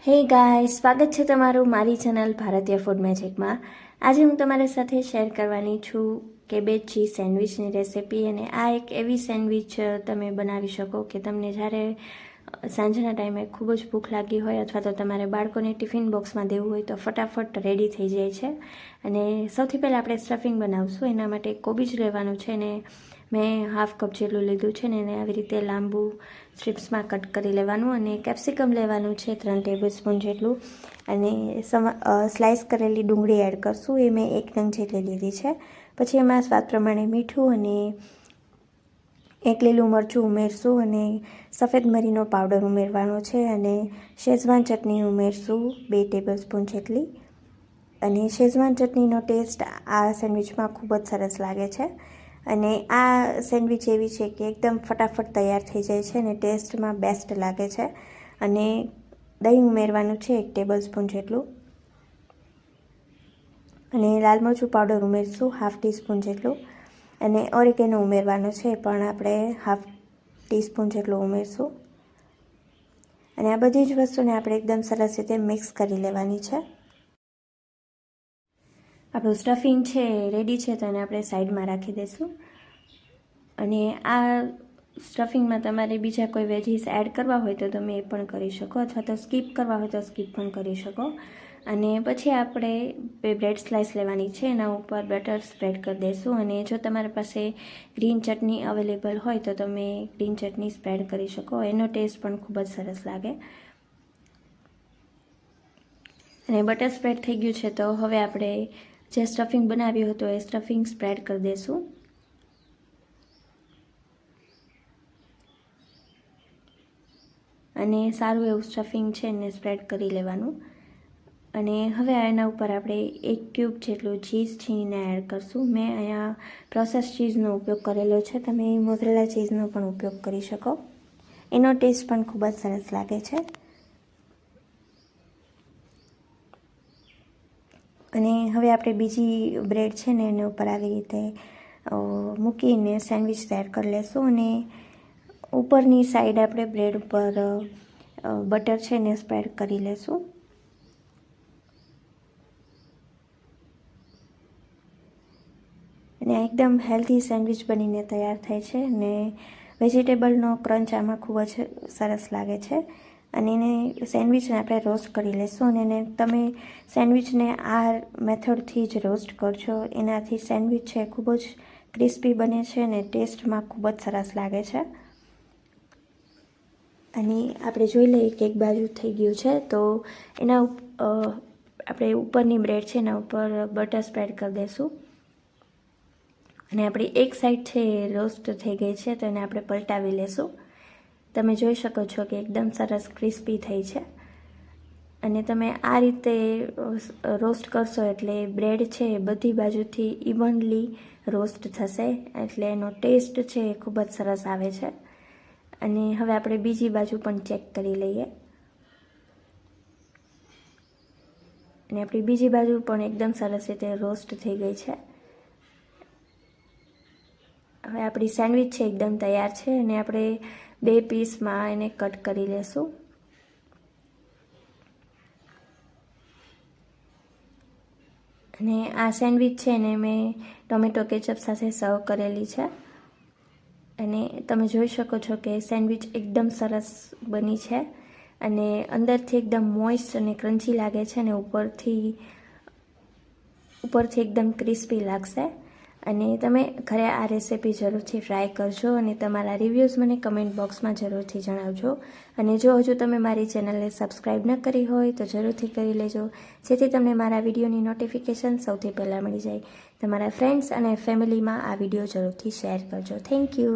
હે ગાય, સ્વાગત છે તમારું મારી ચેનલ ભારતીય ફૂડ મેજિકમાં। આજે હું તમારી સાથે શેર કરવાની છું કેબેજ ચીઝ સેન્ડવિચની રેસિપી। અને આ એક એવી સેન્ડવિચ તમે બનાવી શકો કે તમને જ્યારે સાંજના ટાઈમે ખૂબ જ ભૂખ લાગી હોય અથવા તો તમારે બાળકોને ટિફિન બોક્સમાં દેવું હોય તો ફટાફટ રેડી થઈ જાય છે। અને સૌથી પહેલાં આપણે સ્ટફિંગ બનાવશું। એના માટે કોબીજ લેવાનું છે ને મેં હાફ કપ જેટલું લીધું છે ને એને આવી રીતે લાંબુ સ્ટ્રીપ્સમાં કટ કરી લેવાનું। અને કેપ્સિકમ લેવાનું છે 3 ટેબલસ્પૂન જેટલું। અને સ્લાઇસ કરેલી ડુંગળી એડ કરશું, એ મેં 1 નંગ જેટલી લીધી છે। પછી એમાં સ્વાદ પ્રમાણે મીઠું અને 1 લીલું મરચું ઉમેરશું અને સફેદ મરીનો પાવડર ઉમેરવાનો છે। અને શેઝવાન ચટણી ઉમેરશું 2 ટેબલસ્પૂન જેટલી। અને શેઝવાન ચટણીનો ટેસ્ટ આ સેન્ડવિચમાં ખૂબ જ સરસ લાગે છે। અને આ સેન્ડવિચ એવી છે કે એકદમ ફટાફટ તૈયાર થઈ જાય છે અને ટેસ્ટમાં બેસ્ટ લાગે છે। અને દહીં ઉમેરવાનું છે 1 ટેબલસ્પૂન જેટલું। અને લાલ મરચું પાવડર ઉમેરશું હાફ ટીસ્પૂન જેટલું। અને ઓરેગેનો ઉમેરવાનો છે પણ આપણે હાફ ટીસ્પૂન જેટલું ઉમેરશું। અને આ બધી જ વસ્તુને આપણે એકદમ સરસ રીતે મિક્સ કરી લેવાની છે। આપણું સ્ટફિંગ છે રેડી છે તો એને આપણે સાઈડમાં રાખી દઈશું। અને આ સ્ટફિંગમાં તમારે બીજા કોઈ વેજીસ એડ કરવા હોય તો તમે એ પણ કરી શકો, અથવા તો સ્કીપ કરવા હોય તો સ્કીપ પણ કરી શકો। અને પછી આપણે 2 બ્રેડ સ્લાઇસ લેવાની છે, એના ઉપર બટર સ્પ્રેડ કરી દઈશું। અને જો તમારી પાસે ગ્રીન ચટણી અવેલેબલ હોય તો તમે ગ્રીન ચટણી સ્પ્રેડ કરી શકો, એનો ટેસ્ટ પણ ખૂબ જ સરસ લાગે। અને બટર સ્પ્રેડ થઈ ગયું છે તો હવે આપણે જે સ્ટફિંગ બનાવ્યું હતું એ સ્ટફિંગ સ્પ્રેડ કરી દઈશું। અને સારું એવું સ્ટફિંગ છે એને સ્પ્રેડ કરી લેવાનું। અને હવે એના ઉપર આપણે 1 ક્યુબ જેટલું ચીઝ છીણીને એડ કરશું। મેં અહીંયા પ્રોસેસ ચીઝનો ઉપયોગ કરેલો છે, તમે મોઝરેલા ચીઝનો પણ ઉપયોગ કરી શકો, એનો ટેસ્ટ પણ ખૂબ જ સરસ લાગે છે। અને હવે આપણે બીજી બ્રેડ છે ને એના ઉપર આવી રીતે મૂકીને સેન્ડવિચ તૈયાર કરી લેશું। અને ઉપરની સાઈડ આપણે બ્રેડ ઉપર બટર છે ને સ્પ્રેડ કરી લેશું। અને એકદમ હેલ્ધી સેન્ડવિચ બનીને તૈયાર થાય છે અને વેજીટેબલનો ક્રંચ આમાં ખૂબ જ સરસ લાગે છે। અને એને સેન્ડવિચને આપણે રોસ્ટ કરી લેશું। અને એને તમે સેન્ડવિચને આ મેથડથી જ રોસ્ટ કરજો, એનાથી સેન્ડવિચ છે ખૂબ જ ક્રિસ્પી બને છે અને ટેસ્ટમાં ખૂબ જ સરસ લાગે છે। અને આપણે જોઈ લઈએ કે એક બાજુ થઈ ગયું છે તો એના આપણે ઉપરની બ્રેડ છે એના ઉપર બટર સ્પ્રેડ કરી દઈશું। અને આપણી એક સાઈડ છે એ રોસ્ટ થઈ ગઈ છે તો એને આપણે પલટાવી લેશું। તમે જોઈ શકો છો કે એકદમ સરસ ક્રિસ્પી થઈ છે। અને તમે આ રીતે રોસ્ટ કરશો એટલે બ્રેડ છે એ બધી બાજુથી ઇવનલી રોસ્ટ થશે, એટલે એનો ટેસ્ટ છે એ ખૂબ જ સરસ આવે છે। અને હવે આપણે બીજી બાજુ પણ ચેક કરી લઈએ। અને આપણી બીજી બાજુ પણ એકદમ સરસ રીતે રોસ્ટ થઈ ગઈ છે। હવે આપણી સેન્ડવિચ છે એકદમ તૈયાર છે અને આપણે 2 પીસમાં એને કટ કરી લેશું। અને આ સેન્ડવિચ છે ને મેં ટોમેટો કેચઅપ સાથે સર્વ કરેલી છે। અને તમે જોઈ શકો છો કે સેન્ડવિચ એકદમ સરસ બની છે અને અંદરથી એકદમ મોઇસ્ટ અને ક્રન્ચી લાગે છે અને ઉપરથી એકદમ ક્રિસ્પી લાગશે। અને તમે ઘરે આ રેસિપી જરૂરથી ટ્રાય કરજો અને તમારા રિવ્યૂઝ મને કમેન્ટ બોક્સમાં જરૂરથી જણાવજો। અને જો હજુ તમે મારી ચેનલને સબસ્ક્રાઈબ ન કરી હોય તો જરૂરથી કરી લેજો, જેથી તમને મારા વિડીયોની નોટિફિકેશન સૌથી પહેલાં મળી જાય। તમારા ફ્રેન્ડ્સ અને ફેમિલીમાં આ વિડીયો જરૂરથી શેર કરજો। Thank you.